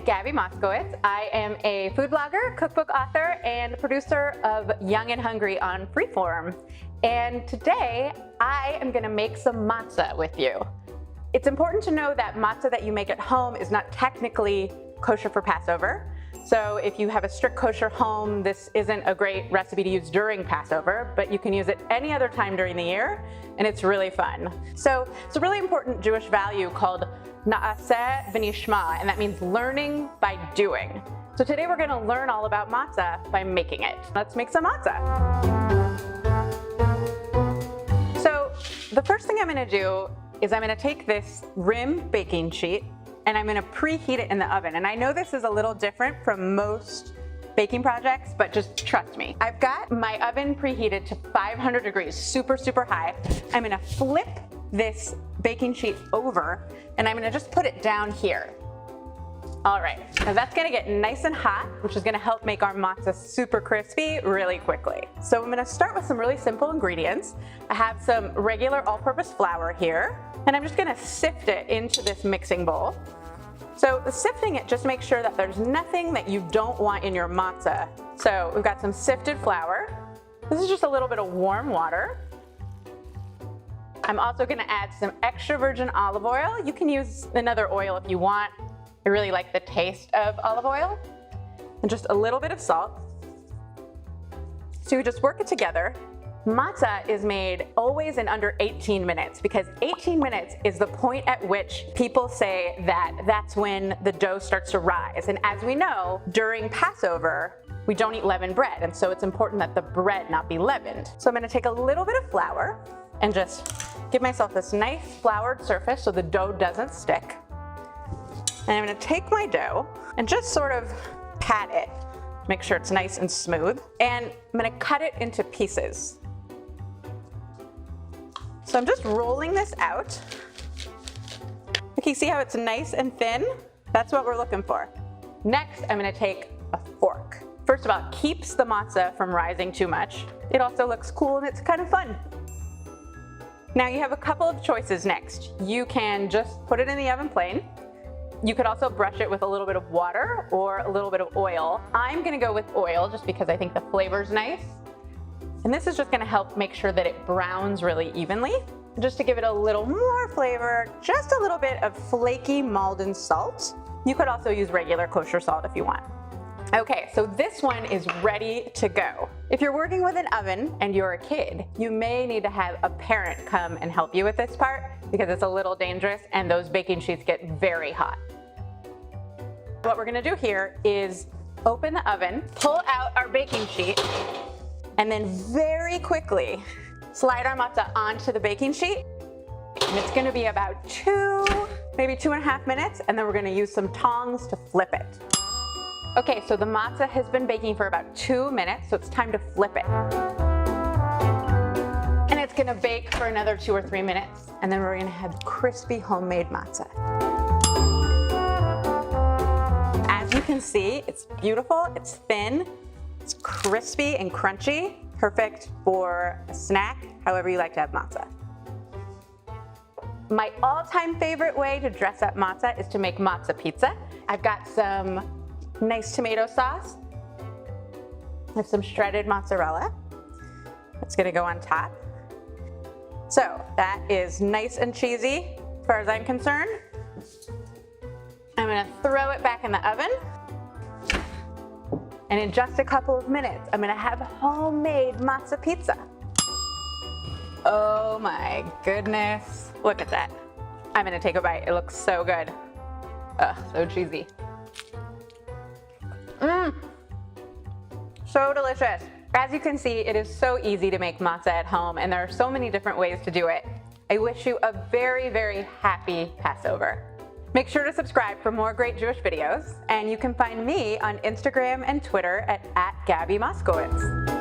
Gabby Moskowitz. I am a food blogger, cookbook author, and producer of Young and Hungry on Freeform. And today I am gonna make some matzah with you. It's important to know that matzah that you make at home is not technically kosher for Passover. So if you have a strict kosher home, this isn't a great recipe to use during Passover, but you can use it any other time during the year, and it's really fun. So it's a really important Jewish value called na'aseh v'nishma, and that means learning by doing. So today we're gonna learn all about matzah by making it. Let's make some matzah. So the first thing I'm gonna do is I'm gonna take this rim baking sheet and I'm gonna preheat it in the oven. And I know this is a little different from most baking projects, but just trust me. I've got my oven preheated to 500 degrees, super, super high. I'm gonna flip this baking sheet over and I'm gonna just put it down here. All right, now that's gonna get nice and hot, which is gonna help make our matzah super crispy really quickly. So I'm gonna start with some really simple ingredients. I have some regular all-purpose flour here, and I'm just gonna sift it into this mixing bowl. So sifting it, just make sure that there's nothing that you don't want in your matzah. So we've got some sifted flour. This is just a little bit of warm water. I'm also gonna add some extra virgin olive oil. You can use another oil if you want. I really like the taste of olive oil. And just a little bit of salt. So you just work it together. Matzah is made always in under 18 minutes because 18 minutes is the point at which people say that that's when the dough starts to rise. And as we know, during Passover, we don't eat leavened bread. And so it's important that the bread not be leavened. So I'm gonna take a little bit of flour and just give myself this nice floured surface so the dough doesn't stick. And I'm gonna take my dough and just sort of pat it, make sure it's nice and smooth. And I'm gonna cut it into pieces. So I'm just rolling this out. Okay, see how it's nice and thin? That's what we're looking for. Next, I'm gonna take a fork. First of all, it keeps the matzah from rising too much. It also looks cool and it's kind of fun. Now you have a couple of choices next. You can just put it in the oven plain. You could also brush it with a little bit of water or a little bit of oil. I'm gonna go with oil just because I think the flavor's nice. And this is just gonna help make sure that it browns really evenly. Just to give it a little more flavor, just a little bit of flaky Maldon salt. You could also use regular kosher salt if you want. Okay, so this one is ready to go. If you're working with an oven and you're a kid, you may need to have a parent come and help you with this part because it's a little dangerous and those baking sheets get very hot. What we're gonna do here is open the oven, pull out our baking sheet, and then very quickly slide our matzah onto the baking sheet. And it's gonna be about maybe 2.5 minutes, and then we're gonna use some tongs to flip it. Okay, so the matzah has been baking for about 2 minutes, so it's time to flip it. And it's gonna bake for another 2 or 3 minutes, and then we're gonna have crispy homemade matzah. As you can see, it's beautiful, it's thin, it's crispy and crunchy, perfect for a snack, however you like to have matzah. My all-time favorite way to dress up matzah is to make matzah pizza. I've got some nice tomato sauce. I have some shredded mozzarella. That's gonna go on top. So that is nice and cheesy as far as I'm concerned. I'm gonna throw it back in the oven. And in just a couple of minutes, I'm gonna have homemade matzah pizza. Oh my goodness. Look at that. I'm gonna take a bite. It looks so good. Ugh, so cheesy. Mmm, so delicious. As you can see, it is so easy to make matzah at home and there are so many different ways to do it. I wish you a very, very happy Passover. Make sure to subscribe for more great Jewish videos, and you can find me on Instagram and Twitter at Gabby Moskowitz.